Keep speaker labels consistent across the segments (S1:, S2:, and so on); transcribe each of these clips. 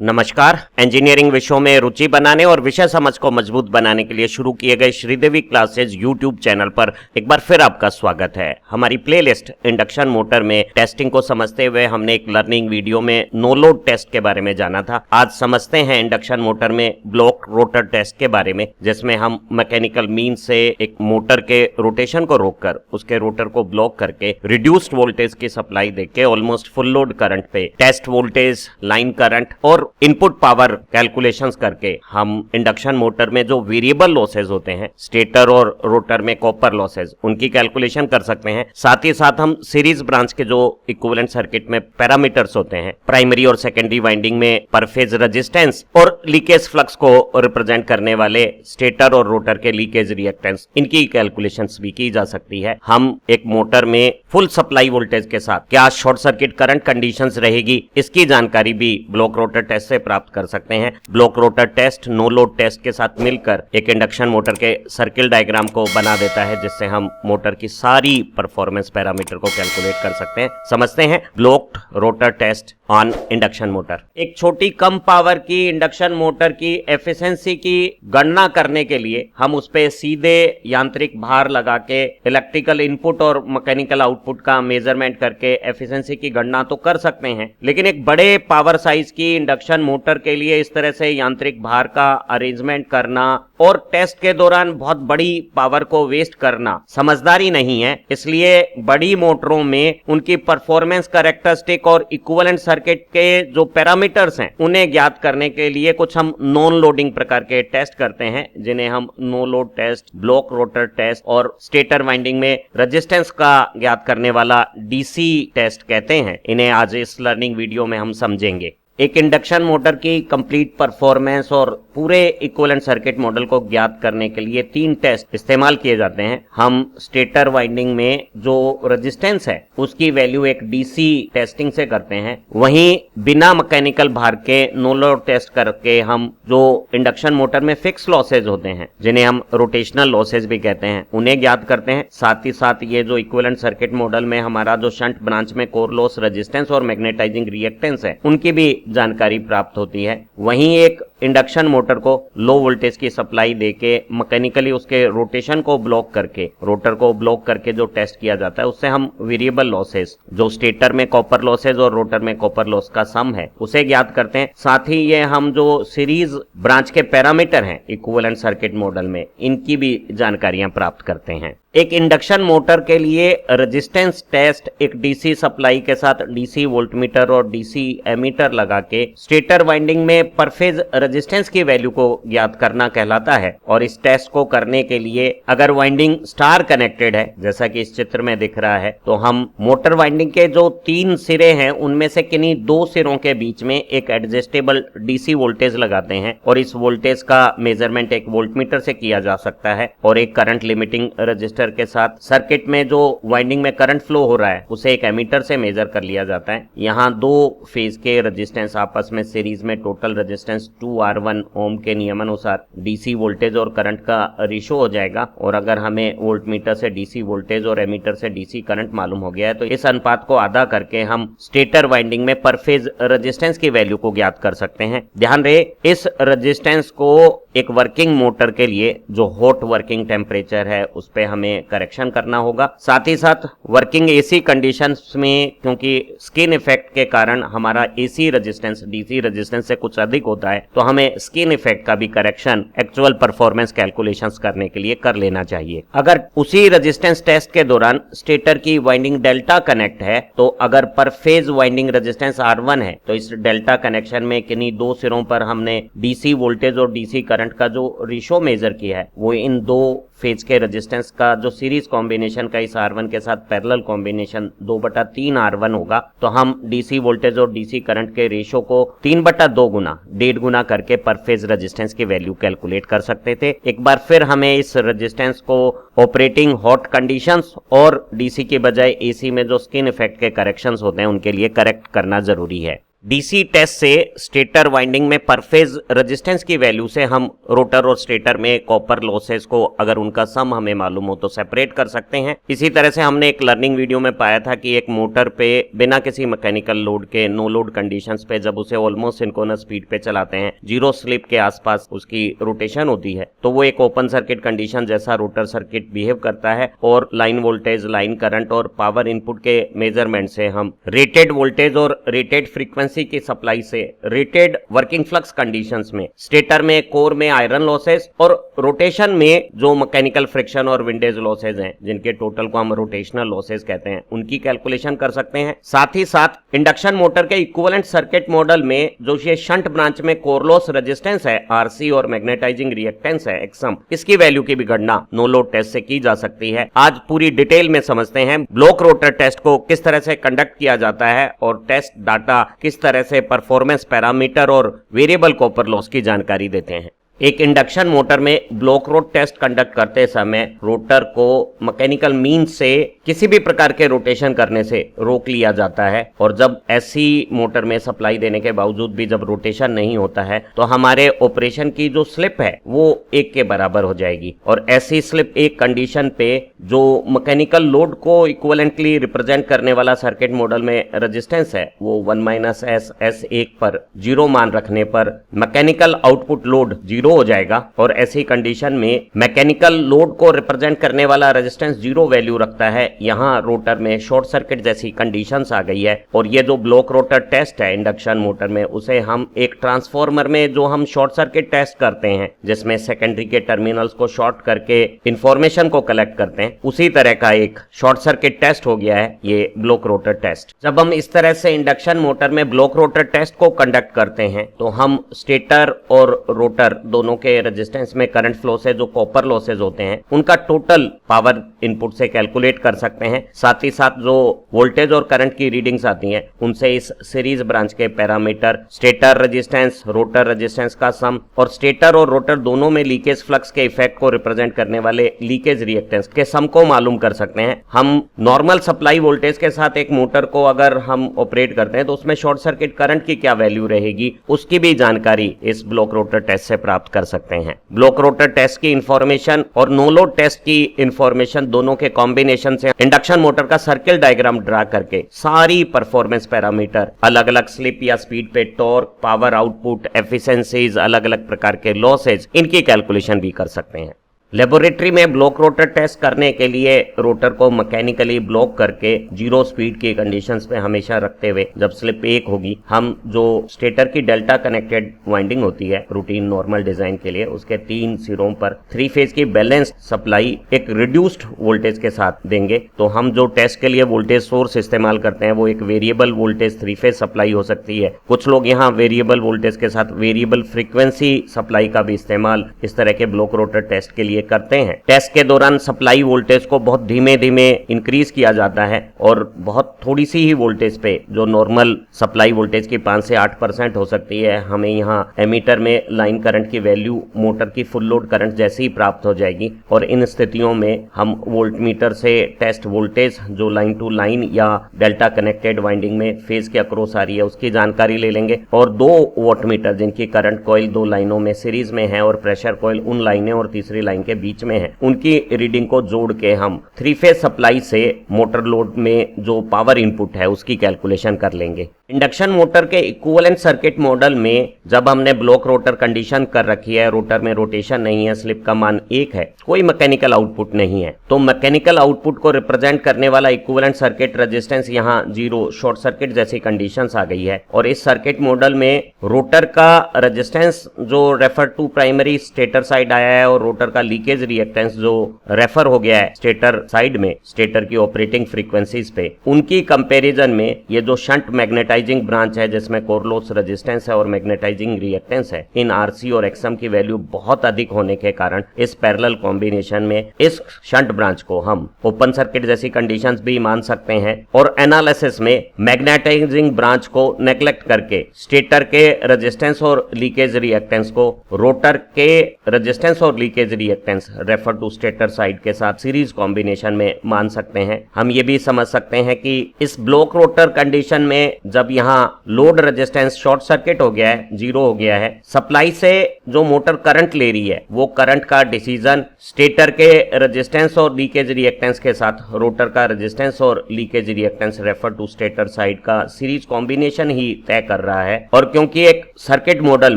S1: नमस्कार। इंजीनियरिंग विषयों में रुचि बनाने और विषय समझ को मजबूत बनाने के लिए शुरू किए गए श्रीदेवी क्लासेज यूट्यूब चैनल पर एक बार फिर आपका स्वागत है। हमारी प्लेलिस्ट इंडक्शन मोटर में टेस्टिंग को समझते हुए हमने एक लर्निंग वीडियो में नो लोड टेस्ट के बारे में जाना था। आज समझते हैं इंडक्शन मोटर में ब्लॉक रोटर टेस्ट के बारे में, जिसमें हम मैकेनिकल मीन से एक मोटर के रोटेशन को रोककर उसके रोटर को ब्लॉक करके रिड्यूस्ड वोल्टेज की सप्लाई देके ऑलमोस्ट फुल लोड करंट पे टेस्ट वोल्टेज, लाइन करंट और इनपुट पावर कैलकुलेशंस करके हम इंडक्शन मोटर में जो वेरिएबल लॉसेज होते हैं, स्टेटर और रोटर में कॉपर लॉसेज, उनकी कैलकुलेशन कर सकते हैं। साथ ही साथ हम सीरीज ब्रांच के जो इक्विवेलेंट सर्किट में पैरामीटर्स होते हैं, प्राइमरी और सेकेंडरी वाइंडिंग में पर फेज रेजिस्टेंस और लीकेज फ्लक्स को रिप्रेजेंट करने वाले स्टेटर और रोटर के लीकेज रिएक्टेंस, इनकी कैलकुलेशंस भी की जा सकती है। हम एक मोटर में फुल सप्लाई वोल्टेज के साथ क्या शॉर्ट सर्किट करंट कंडीशंस रहेगी, इसकी जानकारी भी ब्लॉक रोटर टेस्ट से प्राप्त कर सकते हैं। Block rotor test no load test के साथ मिलकर एक इंडक्शन मोटर के सर्किल डायग्राम को बना देता है, जिससे हम मोटर की सारी परफॉर्मेंस पैरामीटर को कैलकुलेट कर सकते हैं। समझते हैं block rotor test on induction motor. एक छोटी कम पावर की इंडक्शन मोटर की एफिशिएंसी की गणना करने के लिए हम उस पे सीधे यांत्रिक भार लगा के इलेक्ट्रिकल इनपुट और मैकेनिकल आउटपुट का मेजरमेंट करके एफिशिएंसी की गणना तो कर सकते हैं, लेकिन एक बड़े पावर साइज की इंडक्शन मोटर के लिए इस तरह से यांत्रिक भार का अरेंजमेंट करना और टेस्ट के दौरान बहुत बड़ी पावर को वेस्ट करना समझदारी नहीं है। इसलिए बड़ी मोटरों में उनकी परफॉर्मेंस कैरेक्टरिस्टिक और इक्विवेलेंट सर्किट के जो पैरामीटर्स हैं, उन्हें ज्ञात करने के लिए कुछ हम नॉन लोडिंग प्रकार के टेस्ट करते हैं, जिन्हें हम no load test, block rotor test और स्टेटर वाइंडिंग में रेजिस्टेंस का ज्ञात करने वाला डीसी टेस्ट कहते हैं। इन्हें आज इस लर्निंग वीडियो में हम समझेंगे। एक इंडक्शन मोटर की कंप्लीट परफॉर्मेंस और पूरे इक्विवेलेंट सर्किट मॉडल को ज्ञात करने के लिए 3 टेस्ट इस्तेमाल किए जाते हैं। हम स्टेटर वाइंडिंग में जो रेजिस्टेंस है उसकी वैल्यू एक डीसी टेस्टिंग से करते हैं, वहीं बिना मैकेनिकल भार के नो लोड टेस्ट करके हम जो इंडक्शन मोटर में फिक्स लॉसेज होते हैं, जिन्हें हम रोटेशनल लॉसेज भी कहते हैं, उन्हें ज्ञात करते हैं। साथ ही साथ ये जो इक्विवेलेंट सर्किट मॉडल में हमारा जो शंट ब्रांच में कोर लॉस रेजिस्टेंस और मैग्नेटाइजिंग रिएक्टेंस है, उनकी भी जानकारी प्राप्त होती है। वहीं एक इंडक्शन मोटर को लो वोल्टेज की सप्लाई देके मैकेनिकली उसके रोटेशन को ब्लॉक करके, रोटर को ब्लॉक करके जो टेस्ट किया जाता है, उससे हम वेरिएबल लॉसेस, जो स्टेटर में कॉपर लॉसेज और रोटर में कॉपर लॉस का सम है, उसे ज्ञात करते हैं। साथ ही ये हम जो सीरीज ब्रांच के पैरामीटर हैं इक्विवेलेंट सर्किट मॉडल में, इनकी भी जानकारियां प्राप्त करते हैं। एक इंडक्शन मोटर के लिए रेजिस्टेंस टेस्ट एक डीसी सप्लाई के साथ डीसी वोल्टमीटर और डीसी एमीटर लगा के स्टेटर वाइंडिंग में पर फेज रेजिस्टेंस की वैल्यू को ज्ञात करना कहलाता है। और इस टेस्ट को करने के लिए अगर वाइंडिंग स्टार कनेक्टेड है, जैसा कि इस चित्र में दिख रहा है, तो हम मोटर वाइंडिंग के जो 3 सिरे हैं उनमें से किन्हीं 2 सिरों के बीच में एक एडजस्टेबल डीसी वोल्टेज लगाते हैं और इस वोल्टेज का मेजरमेंट एक वोल्टमीटर से किया जा सकता है और एक करंट लिमिटिंग रजिस्टर के साथ सर्किट में जो वाइंडिंग में करंट फ्लो हो रहा है उसे एक एमीटर से मेजर कर लिया जाता है। यहाँ 2 फेज के रेजिस्टेंस आपस में सीरीज में टोटल रेजिस्टेंस 2R1 ओम के नियमानुसार डीसी वोल्टेज और करंट का रेशो हो जाएगा। और अगर हमें वोल्टमीटर से डीसी वोल्टेज और एमीटर से डीसी करंट मालूम हो गया है, तो इस अनुपात को आधा करके हम स्टेटर वाइंडिंग में पर फेज रेजिस्टेंस की वैल्यू को ज्ञात कर सकते हैं। ध्यान रहे, इस रेजिस्टेंस को एक वर्किंग मोटर के लिए जो हॉट वर्किंग टेम्परेचर है उस पे हमें करेक्शन करना होगा। साथ ही साथ वर्किंग एसी कंडीशंस में, क्योंकि स्किन इफेक्ट के कारण हमारा एसी रेजिस्टेंस डीसी रेजिस्टेंस से कुछ अधिक होता है, तो हमें स्किन इफेक्ट का भी करेक्शन एक्चुअल परफॉर्मेंस कैलकुलेशंस करने के लिए कर लेना चाहिए। अगर उसी रेजिस्टेंस टेस्ट के दौरान स्टेटर की वाइंडिंग डेल्टा कनेक्ट है, तो अगर पर फेज वाइंडिंग रेजिस्टेंस R1 है, तो इस डेल्टा कनेक्शन में किन्हीं 2 सिरों पर हमने डीसी वोल्टेज और डीसी करंट का जो रेशो मेजर किया है, वो इन 2 फेज के रेजिस्टेंस का जो सीरीज कॉम्बिनेशन का इस R1 के साथ पैरेलल कॉम्बिनेशन 2/3 R1 होगा। तो हम डीसी वोल्टेज और डीसी करंट के रेशो को 3/2 गुना, 1.5 गुना करके पर फेज रेजिस्टेंस की वैल्यू कैलकुलेट कर सकते थे। एक बार फिर हमें इस रेजिस्टेंस को ऑपरेटिंग हॉट कंडीशंस और डीसी के बजाय एसी में जो स्किन इफेक्ट के करेक्शंस होते हैं उनके लिए करेक्ट करना जरूरी है। डीसी टेस्ट से स्टेटर वाइंडिंग में पर फेज रेजिस्टेंस की वैल्यू से हम रोटर और स्टेटर में कॉपर लॉसेस को अगर उनका सम हमें मालूम हो तो सेपरेट कर सकते हैं। इसी तरह से हमने एक लर्निंग वीडियो में पाया था कि एक मोटर पे बिना किसी मैकेनिकल लोड के नो लोड कंडीशंस पे जब उसे ऑलमोस्ट सिंक्रोनस स्पीड पे चलाते हैं, जीरो स्लिप के आसपास उसकी रोटेशन होती है, तो वो एक ओपन सर्किट कंडीशन जैसा रोटर सर्किट बिहेव करता है और लाइन वोल्टेज, लाइन करंट और पावर इनपुट के मेजरमेंट से हम रेटेड वोल्टेज और रेटेड फ्रीक्वेंसी की सप्लाई से रेटेड वर्किंग फ्लक्स कंडीशंस में स्टेटर में कोर में आयरन लॉसेस और रोटेशन में जो मैकेनिकल फ्रिक्शन और विंडेज लॉसेस हैं, जिनके टोटल को हम रोटेशनल लॉसेस कहते हैं, उनकी कैलकुलेशन कर सकते हैं। साथ ही साथ इंडक्शन मोटर के इक्विवेलेंट सर्किट मॉडल में जो ये शंट ब्रांच में कोर लॉस रेजिस्टेंस है आरसी और मैग्नेटाइजिंग रिएक्टेंस है एक्सम, इसकी वैल्यू की भी गणना नो लोड टेस्ट से की जा सकती है। आज पूरी डिटेल में समझते हैं ब्लॉक रोटर टेस्ट को किस तरह से कंडक्ट किया जाता है और टेस्ट डाटा किस तरह से परफॉर्मेंस पैरामीटर और वेरिएबल कॉपर लॉस की जानकारी देते हैं। एक इंडक्शन मोटर में ब्लॉक रोड टेस्ट कंडक्ट करते समय रोटर को मैकेनिकल मीन से किसी भी प्रकार के रोटेशन करने से रोक लिया जाता है और जब ऐसी मोटर में सप्लाई देने के बावजूद भी जब रोटेशन नहीं होता है तो हमारे ऑपरेशन की जो स्लिप है वो 1 के बराबर हो जाएगी और ऐसी स्लिप एक कंडीशन पे जो मैकेनिकल लोड को इक्विवेलेंटली रिप्रेजेंट करने वाला सर्किट मॉडल में रेजिस्टेंस है वो 1 - S1 पर 0 मान रखने पर मैकेनिकल आउटपुट लोड 0 हो जाएगा और ऐसी कंडीशन में मैकेनिकल लोड को रिप्रेजेंट करने वाला रेजिस्टेंस 0 वैल्यू रखता है। यहां रोटर में शॉर्ट सर्किट जैसी कंडीशंस आ गई है और ये जो ब्लॉक रोटर टेस्ट है इंडक्शन मोटर में, उसे हम एक ट्रांसफॉर्मर में जो हम शॉर्ट सर्किट टेस्ट करते हैं जिसमें सेकेंडरी के टर्मिनल्स को शॉर्ट करके इंफॉर्मेशन को कलेक्ट करते हैं, उसी तरह का एक शॉर्ट सर्किट टेस्ट हो गया है ये ब्लॉक रोटर टेस्ट। जब हम इस तरह से इंडक्शन मोटर में ब्लॉक रोटर टेस्ट को कंडक्ट करते हैं तो हम स्टेटर और रोटर दोनों के रेजिस्टेंस में करंट फ्लो से जो कॉपर लॉसेज होते हैं उनका टोटल पावर इनपुट से कैलकुलेट कर सकते हैं। साथ ही साथ जो वोल्टेज और करंट की रीडिंग्स आती हैं उनसे इस सीरीज ब्रांच के parameter, stator resistance, rotor resistance का सम और स्टेटर और रोटर दोनों में लीकेज फ्लक्स के इफेक्ट को रिप्रेजेंट करने वाले लीकेज रिएक्टेंस के सम को मालूम कर सकते हैं। हम नॉर्मल सप्लाई वोल्टेज के साथ एक मोटर को अगर हम ऑपरेट करते हैं तो उसमें शॉर्ट सर्किट करंट की क्या वैल्यू रहेगी उसकी भी जानकारी इस ब्लॉक रोटर टेस्ट से प्राप्त कर सकते हैं। ब्लॉक रोटर टेस्ट की इंफॉर्मेशन और नो लोड टेस्ट की इंफॉर्मेशन दोनों के कॉम्बिनेशन से इंडक्शन मोटर का सर्किल डायग्राम ड्रा करके सारी परफॉर्मेंस पैरामीटर, अलग अलग स्लिप या स्पीड पे टॉर्क, पावर आउटपुट, एफिशिएंसीज, अलग अलग प्रकार के लॉसेज, इनकी कैलकुलेशन भी कर सकते हैं। लेबोरेटरी में ब्लॉक रोटर टेस्ट करने के लिए रोटर को मैकेनिकली ब्लॉक करके 0 स्पीड की कंडीशंस पे हमेशा रखते हुए जब स्लिप 1 होगी, हम जो स्टेटर की डेल्टा कनेक्टेड वाइंडिंग होती है रूटीन नॉर्मल डिजाइन के लिए, उसके 3 सिरों पर 3 फेज की बैलेंस सप्लाई एक रिड्यूस्ड वोल्टेज के साथ देंगे। तो हम जो टेस्ट के लिए वोल्टेज सोर्स इस्तेमाल करते हैं वो एक वेरिएबल वोल्टेज 3 फेज सप्लाई हो सकती है। कुछ लोग यहाँ वेरिएबल वोल्टेज के साथ वेरिएबल फ्रीक्वेंसी सप्लाई का भी इस्तेमाल इस तरह के ब्लॉक रोटर टेस्ट के लिए करते हैं। टेस्ट के दौरान सप्लाई वोल्टेज को बहुत धीमे धीमे इंक्रीज किया जाता है और बहुत थोड़ी सी ही वोल्टेज पे, जो नॉर्मल सप्लाई वोल्टेज की 5 से 8% हो सकती है, हमें यहाँ एमीटर में लाइन करंट की वैल्यू मोटर की फुल लोड करंट जैसी ही प्राप्त हो जाएगी और इन स्थितियों में हम वोल्टमीटर से टेस्ट वोल्टेज जो लाइन टू लाइन या डेल्टा कनेक्टेड वाइंडिंग में फेज के अक्रॉस आ रही है उसकी जानकारी ले लेंगे और 2 वोल्टमीटर जिनकी करंट कॉइल 2 लाइनों में सीरीज में है और प्रेशर कॉइल उन लाइनें और तीसरी लाइन के बीच में है, उनकी रीडिंग को जोड़ के हम 3 फेज सप्लाई से मोटर लोड में जो पावर इनपुट है उसकी कैलकुलेशन कर लेंगे। इंडक्शन मोटर के इक्विवेलेंट सर्किट मॉडल में जब हमने ब्लॉक रोटर कंडीशन कर रखी है, रोटर में रोटेशन नहीं है, स्लिप का मान 1 है, कोई मैकेनिकल आउटपुट नहीं है, तो मैकेनिकल आउटपुट को रिप्रेजेंट करने वाला इक्विवेलेंट सर्किट रेजिस्टेंस यहाँ 0 शॉर्ट सर्किट जैसी कंडीशंस आ गई है और इस सर्किट मॉडल में रोटर का रेजिस्टेंस जो refer to primary stator side आया है और रोटर का लीकेज रिएक्टेंस जो रेफर हो गया है स्टेटर साइड में, स्टेटर की ऑपरेटिंग फ्रीक्वेंसीज पे, उनकी कंपैरिजन में ये जो शंट मैग्नेटाइजिंग ब्रांच है जिसमें कोर लॉस रेजिस्टेंस है और मैग्नेटाइजिंग रिएक्टेंस है, इन आरसी और एक्सएम की वैल्यू बहुत अधिक होने के कारण इस पैरेलल कॉम्बिनेशन में इस शंट ब्रांच को हम ओपन सर्किट जैसी कंडीशंस भी मान सकते हैं और एनालिसिस में मैग्नेटाइजिंग ब्रांच को नेग्लेक्ट करके स्टेटर के रेजिस्टेंस और लीकेज रिएक्टेंस को रोटर के रेजिस्टेंस और leakage reactance reactance refer to stator side के साथ सीरीज कॉम्बिनेशन में मान सकते हैं। हम ये भी समझ सकते हैं कि इस ब्लॉक रोटर कंडीशन में जब यहाँ लोड रेजिस्टेंस शॉर्ट सर्किट हो गया है, जीरो हो गया है, सप्लाई से जो मोटर करंट ले रही है वो करंट का डिसीजन स्टेटर के रेजिस्टेंस और लीकेज रिएक्टेंस के साथ रोटर का रेजिस्टेंस और leakage reactance refer to stator side का सीरीज कॉम्बिनेशन ही तय कर रहा है। और क्योंकि एक सर्किट मॉडल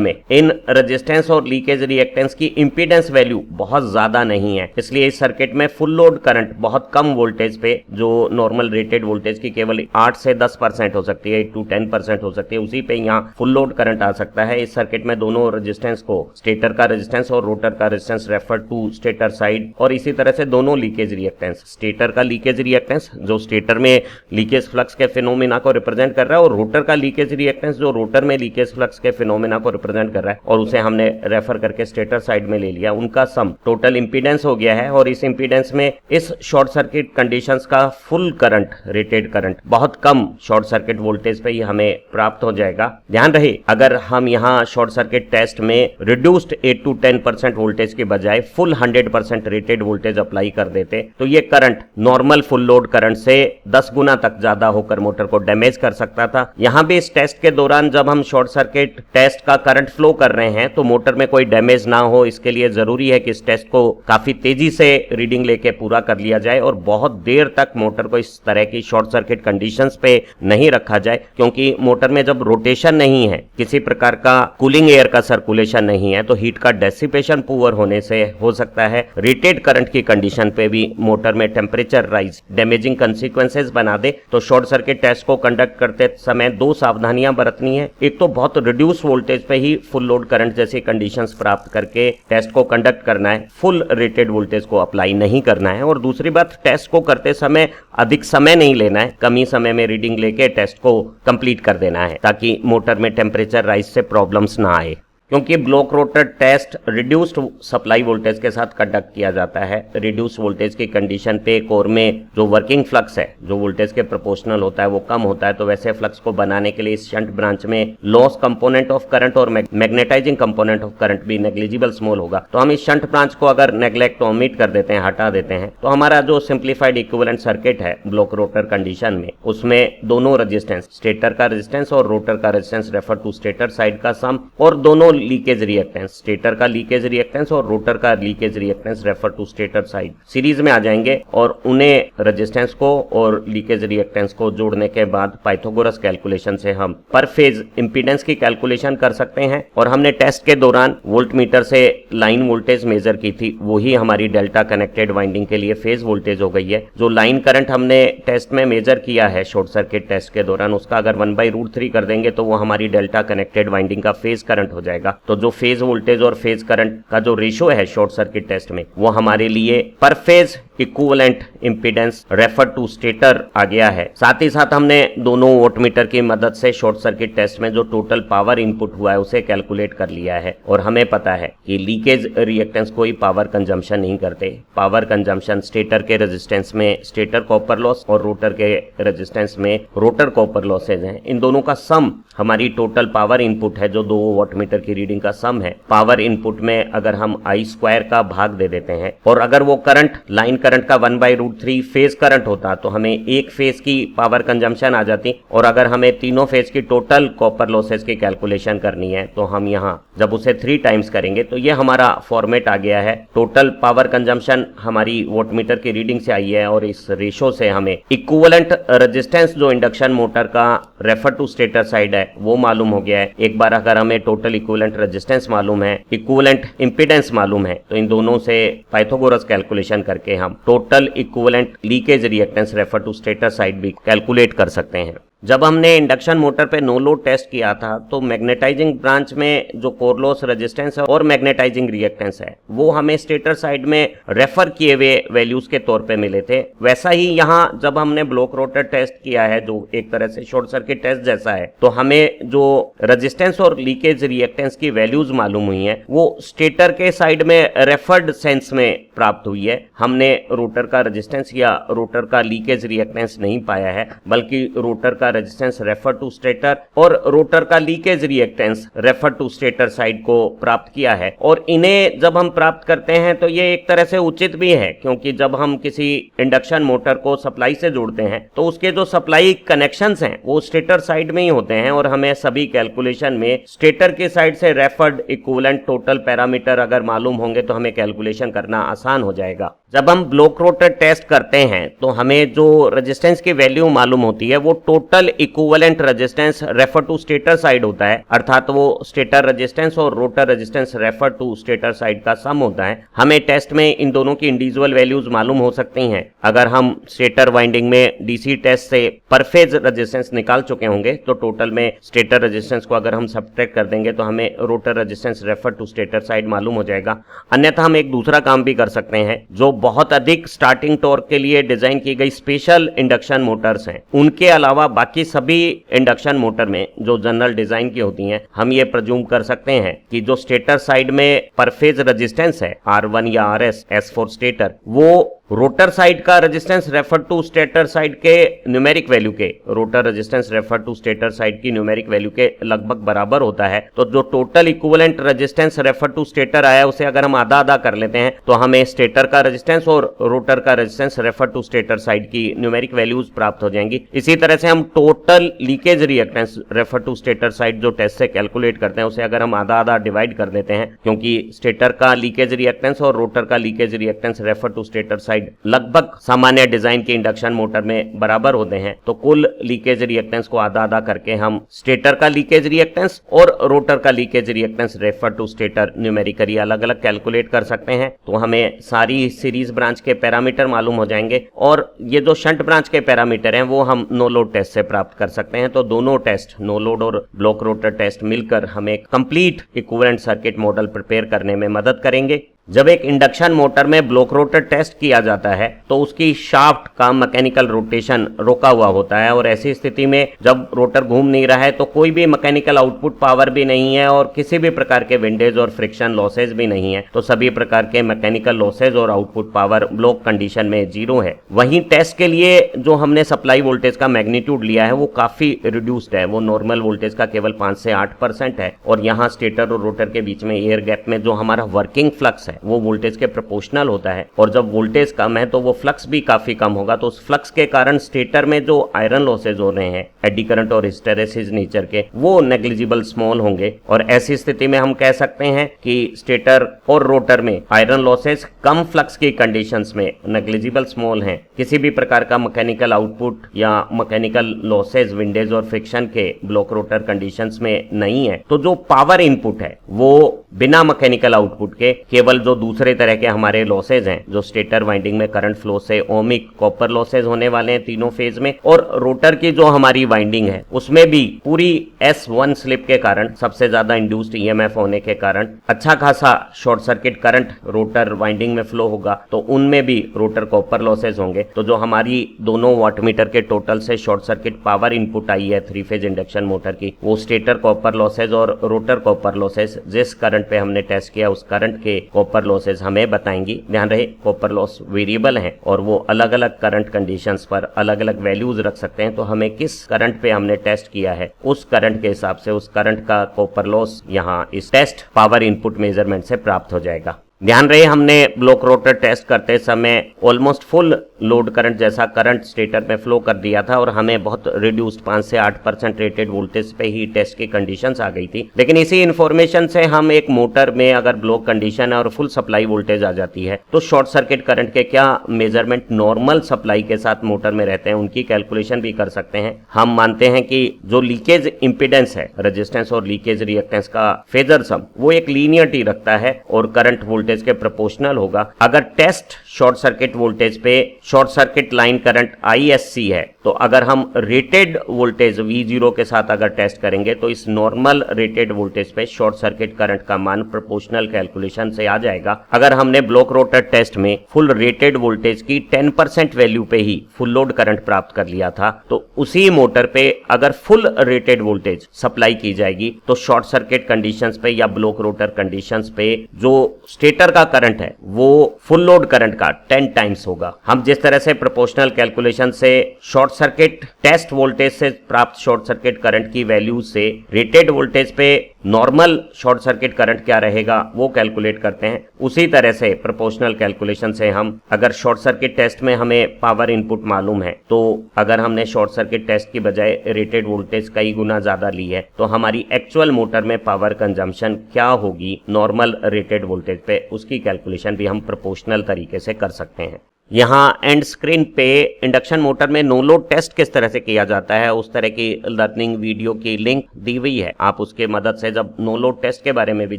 S1: में इन रेजिस्टेंस और लीकेज रिएक्टेंस की इंपीडेंस वैल्यू बहुत ज्यादा नहीं है, इसलिए इस सर्किट में फुल लोड करंट बहुत कम वोल्टेज पे, जो नॉर्मल रेटेड वोल्टेज की केवल 8 से 10% हो सकती है, 8 to 10% हो सकती है, उसी पे यहाँ फुल लोड करंट आ सकता है। इस सर्किट में दोनों रेजिस्टेंस को, स्टेटर का रेजिस्टेंस और रोटर का resistance refer to stator side, और इसी तरह से दोनों लीकेज रिएक्टेंस, स्टेटर का लीकेज रिएक्टेंस जो स्टेटर में लीकेज फ्लक्स के फिनोमेना को रिप्रेजेंट कर रहा है, और रोटर का लीकेज रिएक्टेंस जो रोटर में लीकेज फ्लक्स के फिनोमेना को रिप्रेजेंट कर रहा है, और उसे हमने रेफर करके स्टेटर साइड में ले लिया, उनका सम टोटल इंपीडेंस हो गया है। और इस इंपीडेंस में इस शॉर्ट सर्किट कंडीशंस का फुल करंट, रेटेड करंट बहुत कम शॉर्ट सर्किट वोल्टेज पे ही हमें प्राप्त हो जाएगा। ध्यान रहे, अगर हम यहाँ शॉर्ट सर्किट टेस्ट में रिड्यूस्ड 8 to 10% वोल्टेज के बजाय फुल 100% रेटेड वोल्टेज अप्लाई कर देते तो ये current normal full load current से 10 गुना तक ज्यादा होकर मोटर को डैमेज कर सकता था। यहाँ भी इस टेस्ट के दौरान जब हम शॉर्ट सर्किट टेस्ट का करंट फ्लो कर रहे हैं तो मोटर में कोई डैमेज ना हो, इसके लिए जरूरी है कि इस टेस्ट को काफी तेजी से रीडिंग लेके पूरा कर लिया जाए और बहुत देर तक मोटर को इस तरह की शॉर्ट सर्किट कंडीशंस पे नहीं रखा जाए, क्योंकि मोटर में जब रोटेशन नहीं है, किसी प्रकार का कूलिंग एयर का सर्कुलेशन नहीं है, तो हीट का डेसिपेशन पुअर होने से हो सकता है रेटेड करंट की कंडीशन पे भी मोटर में टेम्परेचर राइज डैमेजिंग कंसिक्वेंसेस बना दे। तो शॉर्ट सर्किट टेस्ट को कंडक्ट करते समय दो सावधानियां बरतनी है। एक तो बहुत रिड्यूस वोल्टेज पे ही फुल लोड करंट जैसी कंडीशंस प्राप्त करके टेस्ट को कंडक्ट करना है, फुल रेटेड वोल्टेज को अप्लाई नहीं करना है। और दूसरी बात, टेस्ट को करते समय अधिक समय नहीं लेना है, कम ही समय में रीडिंग लेके टेस्ट को कंप्लीट कर देना है ताकि मोटर में टेम्परेचर राइज से प्रॉब्लम्स ना आए। क्योंकि block rotor test reduced supply voltage के साथ कंडक्ट किया जाता है, रिड्यूस वोल्टेज की कंडीशन पे कोर में जो वर्किंग फ्लक्स है, जो वोल्टेज के प्रोपोर्शनल होता है, वो कम होता है। तो वैसे फ्लक्स को बनाने के लिए इस शंट ब्रांच में लॉस कंपोनेंट ऑफ करंट और मैग्नेटाइजिंग कंपोनेंट ऑफ करंट भी नेग्लिजिबल स्मॉल होगा। तो हम इस शंट ब्रांच को अगर नेग्लेक्ट ओमिट कर देते हैं, हटा देते हैं, तो हमारा जो सिंप्लीफाइड इक्विवेलेंट सर्किट है ब्लॉक रोटर कंडीशन में, उसमें दोनों रेजिस्टेंस, स्टेटर का रेजिस्टेंस और रोटर का resistance refer to stator side का सम, और दोनों लीकेज रिएक्टेंस, स्टेटर का लीकेज रिएक्टेंस और रोटर का leakage reactance refer to stator side series में आ जाएंगे, और उन्हें रेजिस्टेंस को और लीकेज रिएक्टेंस को जोड़ने के बाद पाइथागोरस कैलकुलेशन से हम पर फेज इंपीडेंस की कैलकुलेशन कर सकते हैं। और हमने टेस्ट के दौरान वोल्टमीटर से लाइन वोल्टेज मेजर की थी, वही हमारी डेल्टा कनेक्टेड वाइंडिंग के लिए फेज वोल्टेज हो गई है। जो लाइन करंट हमने टेस्ट में मेजर किया है शॉर्ट सर्किट टेस्ट के दौरान, उसका अगर 1/√3 कर देंगे तो वो हमारी डेल्टा कनेक्टेड वाइंडिंग का फेज करंट हो जाएगा। तो जो फेज वोल्टेज और फेज करंट का जो रेशियो है शॉर्ट सर्किट टेस्ट में, वो हमारे लिए पर phase equivalent impedance refer to stator आ गया है। साथ ही साथ हमने दोनों वोल्टमीटर की मदद से शॉर्ट सर्किट टेस्ट में जो टोटल पावर इनपुट हुआ है उसे कैलकुलेट कर लिया है। और हमें पता है कि लीकेज रिएक्टेंस कोई पावर कंजम्पशन नहीं करते। पावर कंजम्पशन स्टेटर के रेजिस्टेंस में स्टेटर कॉपर लॉस और रोटर के रेजिस्टेंस में रोटर कॉपर लॉसेज हैं। इन दोनों का सम हमारी टोटल पावर इनपुट है, जो दो वोल्टमीटर की रीडिंग का सम है। पावर इनपुट में अगर हम I² का भाग दे देते हैं, और अगर वो करंट लाइन करंट का 1/√3 फेज करंट होता तो हमें एक फेज की पावर कंजम्पशन आ जाती। और अगर हमें तीनों फेज की टोटल कॉपर लॉसेज की कैलकुलेशन करनी है तो हम यहाँ जब उसे 3 टाइम्स करेंगे तो ये हमारा फॉर्मेट आ गया है। टोटल पावर कंजम्पशन हमारी वोल्टमीटर की रीडिंग से आई है, और इस रेशो से हमें इक्विवेलेंट रेजिस्टेंस जो इंडक्शन मोटर का रेफर टू स्टेटर साइड है वो मालूम हो गया है। एक बार अगर हमें टोटल इक्विवेलेंट रेजिस्टेंस मालूम है, इक्विवेलेंट इंपीडेंस मालूम है, तो इन दोनों से पाइथागोरस कैलकुलेशन करके हम total equivalent leakage reactance refer to stator side भी कैलकुलेट कर सकते हैं। जब हमने इंडक्शन मोटर पे नो लोड टेस्ट किया था तो मैग्नेटाइजिंग ब्रांच में जो कोर लॉस रेजिस्टेंस है और मैग्नेटाइजिंग रिएक्टेंस है वो हमें स्टेटर साइड में रेफर किए हुए वैल्यूज के तौर पे मिले थे। वैसा ही यहाँ जब हमने ब्लॉक रोटर टेस्ट किया है, जो एक तरह से शॉर्ट सर्किट टेस्ट जैसा है, तो हमें जो रेजिस्टेंस और लीकेज रिएक्टेंस की वैल्यूज मालूम हुई है वो स्टेटर के साइड में रेफर्ड सेंस में प्राप्त हुई है। हमने रोटर का रेजिस्टेंस या रोटर का लीकेज रिएक्टेंस नहीं पाया है, बल्कि रोटर का का रेजिस्टेंस रेफर टू स्टेटर और रोटर का leakage reactance refer to stator side को प्राप्त किया है। और इन्हें जब हम प्राप्त करते हैं तो ये एक तरह से उचित भी है, क्योंकि जब हम किसी इंडक्शन मोटर को सप्लाई से जोड़ते हैं तो उसके जो सप्लाई कनेक्शंस हैं वो स्टेटर साइड में ही होते हैं, और हमें सभी कैलकुलेशन में स्टेटर के साइड से रेफर्ड इक्विवेलेंट टोटल पैरामीटर अगर मालूम होंगे तो हमें कैलकुलेशन करना आसान हो जाएगा। जब हम ब्लॉक रोटर टेस्ट करते हैं तो हमें जो रेजिस्टेंस की वैल्यू मालूम होती है वो total equivalent resistance refer to stator side होता है, अर्थात वो स्टेटर रेजिस्टेंस और rotor resistance refer to stator side का सम होता है। हमें टेस्ट में इन दोनों की इंडिविजुअल वैल्यूज मालूम हो सकती हैं। अगर हम स्टेटर वाइंडिंग में डीसी टेस्ट से पर फेज रेजिस्टेंस निकाल चुके होंगे तो टोटल में स्टेटर रेजिस्टेंस को अगर हम सब्ट्रैक्ट कर देंगे तो हमें rotor resistance refer to stator side मालूम हो जाएगा। अन्यथा हम एक दूसरा काम भी कर सकते हैं, जो बहुत अधिक स्टार्टिंग टॉर्क के लिए डिजाइन की गई स्पेशल इंडक्शन मोटर्स हैं, उनके अलावा बाकी सभी इंडक्शन मोटर में जो जनरल डिजाइन की होती हैं, हम ये प्रज्यूम कर सकते हैं कि जो स्टेटर साइड में पर फेज रेजिस्टेंस है R1 या RS एस फॉर स्टेटर, वो रोटर साइड का resistance refer to stator side के न्यूमेरिक वैल्यू के rotor resistance refer to stator side की न्यूमेरिक वैल्यू के लगभग बराबर होता है। तो जो total equivalent resistance refer to stator आया उसे अगर हम आधा आधा कर लेते हैं तो हमें स्टेटर का रेजिस्टेंस और रोटर का resistance refer to stator side की न्यूमेरिक वैल्यूज प्राप्त हो जाएंगी। इसी तरह से हम total leakage reactance refer to stator side जो टेस्ट से कैलकुलेट करते हैं उसे अगर हम आधा आधा डिवाइड कर देते हैं, क्योंकि स्टेटर का लीकेज रिएक्टेंस और रोटर का leakage reactance refer to stator side लगभग सामान्य डिजाइन के इंडक्शन मोटर में बराबर होते हैं, तो कुल लीकेज रिएक्टेंस को आधा आधा करके हम स्टेटर का लीकेज रिएक्टेंस और रोटर का leakage reactance refer to stator numerically अलग अलग कैलकुलेट कर सकते हैं। तो हमें सारी सीरीज ब्रांच के पैरामीटर मालूम हो जाएंगे, और ये जो शंट ब्रांच के पैरामीटर हैं वो हम नो लोड टेस्ट से प्राप्त कर सकते हैं। तो दोनों टेस्ट, नो लोड और ब्लॉक रोटर टेस्ट, मिलकर हमें complete equivalent circuit model prepare करने में मदद करेंगे। जब एक इंडक्शन मोटर में ब्लॉक रोटर टेस्ट किया जाता है तो उसकी शाफ्ट का मैकेनिकल रोटेशन रोका हुआ होता है, और ऐसी स्थिति में जब रोटर घूम नहीं रहा है तो कोई भी मैकेनिकल आउटपुट पावर भी नहीं है और किसी भी प्रकार के विंडेज और फ्रिक्शन लॉसेज भी नहीं है। तो सभी प्रकार के मैकेनिकल लॉसेज और आउटपुट पावर ब्लॉक कंडीशन में जीरो है। वहीं टेस्ट के लिए जो हमने सप्लाई वोल्टेज का मैग्नीट्यूड लिया है वो काफी रिड्यूस्ड है, वो नॉर्मल वोल्टेज का केवल 5 से 8% है, और यहाँ स्टेटर और रोटर के बीच में एयर गैप में जो हमारा वर्किंग फ्लक्स है वो वोल्टेज के प्रोपोर्शनल होता है, और जब वोल्टेज कम है तो वो फ्लक्स भी काफी कम होगा। तो उस फ्लक्स के कारण स्टेटर में जो आयरन लॉसेज हो रहे हैं एडी करंट और हिस्टेरेसिस नेचर के, वो नेग्लिजिबल स्मॉल होंगे। और ऐसी स्थिति में हम कह सकते हैं कि स्टेटर और रोटर में आयरन लॉसेज कम फ्लक्स की कंडीशंस में नेग्लिजिबल स्मॉल हैं। किसी भी प्रकार का मैकेनिकल आउटपुट या मैकेनिकल लॉसेज विंडेज और फ्रिक्शन के ब्लॉक रोटर कंडीशंस में नहीं है। तो जो पावर इनपुट है वो बिना मैकेनिकल आउटपुट के केवल जो दूसरे तरह के हमारे लॉसेज हैं, जो स्टेटर वाइंडिंग में करंट फ्लो से ओमिक कॉपर लॉसेज होने वाले हैं तीनों फेज में, और रोटर की जो हमारी वाइंडिंग है उसमें भी पूरी S1 स्लिप के कारण, सबसे ज्यादा इंड्यूस्ड EMF होने के कारण अच्छा खासा short circuit current rotor winding में फ्लो होगा, तो उनमें भी रोटर कॉपर लॉसेज होंगे। तो जो हमारी दोनों वाटमीटर के टोटल से शॉर्ट सर्किट पावर इनपुट आई है 3 फेज इंडक्शन मोटर की, वो स्टेटर कॉपर लॉसेज और रोटर कॉपर लॉसेज जिस करंट पे हमने टेस्ट किया उस करंट के कॉपर लॉसेज हमें बताएंगी। ध्यान रहे कॉपर लॉस वेरिएबल हैं और वो अलग अलग करंट कंडीशंस पर अलग अलग वैल्यूज रख सकते हैं। तो हमें किस करंट पे हमने टेस्ट किया है उस करंट के हिसाब से उस करंट का कॉपर लॉस यहाँ इस टेस्ट पावर इनपुट मेजरमेंट से प्राप्त हो जाएगा। ध्यान रहे हमने ब्लॉक रोटर टेस्ट करते समय ऑलमोस्ट फुल लोड करंट जैसा करंट स्टेटर में फ्लो कर दिया था, और हमें बहुत रिड्यूस्ड 5 से 8% रेटेड वोल्टेज पे ही टेस्ट की कंडीशंस आ गई थी। लेकिन इसी इंफॉर्मेशन से हम एक मोटर में अगर ब्लॉक कंडीशन है और फुल सप्लाई वोल्टेज आ जाती है तो शॉर्ट सर्किट करंट के क्या मेजरमेंट नॉर्मल सप्लाई के साथ मोटर में रहते हैं उनकी कैलकुलेशन भी कर सकते हैं। हम मानते हैं कि जो लीकेज इंपिडेंस है, रेजिस्टेंस और लीकेज रिएक्टेंस का फेजर सम, वो एक लीनियरिटी रखता है और करंट वोल्टेज के प्रोपोर्शनल होगा। अगर टेस्ट शॉर्ट सर्किट वोल्टेज पे short circuit line current ISC है, तो अगर हम रेटेड वोल्टेज V0 के साथ अगर टेस्ट करेंगे तो इस नॉर्मल रेटेड वोल्टेज पे शॉर्ट सर्किट करंट का मान प्रोपोर्शनल कैलकुलेशन से आ जाएगा। अगर हमने ब्लॉक रोटर टेस्ट में फुल रेटेड वोल्टेज की 10% वैल्यू पे ही फुल लोड करंट प्राप्त कर लिया था, तो उसी मोटर पे अगर फुल रेटेड वोल्टेज सप्लाई की जाएगी तो शॉर्ट सर्किट कंडीशंस पे या ब्लॉक रोटर कंडीशंस पे जो स्टेटर मीटर का करंट है वो फुल लोड करंट का 10 टाइम्स होगा। हम जिस तरह से प्रोपोर्शनल कैलकुलेशन से शॉर्ट सर्किट टेस्ट वोल्टेज से प्राप्त शॉर्ट सर्किट करंट की वैल्यू से रेटेड वोल्टेज पे नॉर्मल शॉर्ट सर्किट करंट क्या रहेगा वो कैलकुलेट करते हैं, उसी तरह से प्रोपोर्शनल कैलकुलेशन से हम अगर शॉर्ट सर्किट टेस्ट में हमें पावर इनपुट मालूम है तो अगर हमने शॉर्ट सर्किट टेस्ट की बजाय रेटेड वोल्टेज कई गुना ज्यादा ली है तो हमारी एक्चुअल मोटर में पावर कंजम्पशन क्या होगी नॉर्मल रेटेड वोल्टेज पे, उसकी कैलकुलेशन भी हम प्रोपोर्शनल तरीके से कर सकते हैं। यहाँ एंड स्क्रीन पे इंडक्शन मोटर में नो लोड टेस्ट किस तरह से किया जाता है उस तरह की लर्निंग वीडियो की लिंक दी हुई है। आप उसके मदद से जब नो लोड टेस्ट के बारे में भी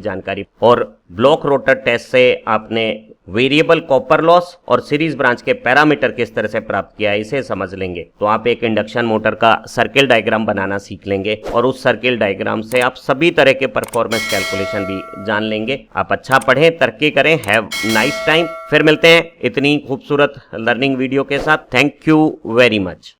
S1: जानकारी और ब्लॉक रोटर टेस्ट से आपने वेरिएबल कॉपर लॉस और सीरीज ब्रांच के पैरामीटर किस तरह से प्राप्त किया है इसे समझ लेंगे तो आप एक इंडक्शन मोटर का सर्किल डायग्राम बनाना सीख लेंगे और उस सर्किल डायग्राम से आप सभी तरह के परफॉर्मेंस कैलकुलेशन भी जान लेंगे। आप अच्छा पढ़ें, तरक्की करें। Have nice time. फिर मिलते हैं इतनी खूबसूरत लर्निंग वीडियो के साथ। Thank you very much.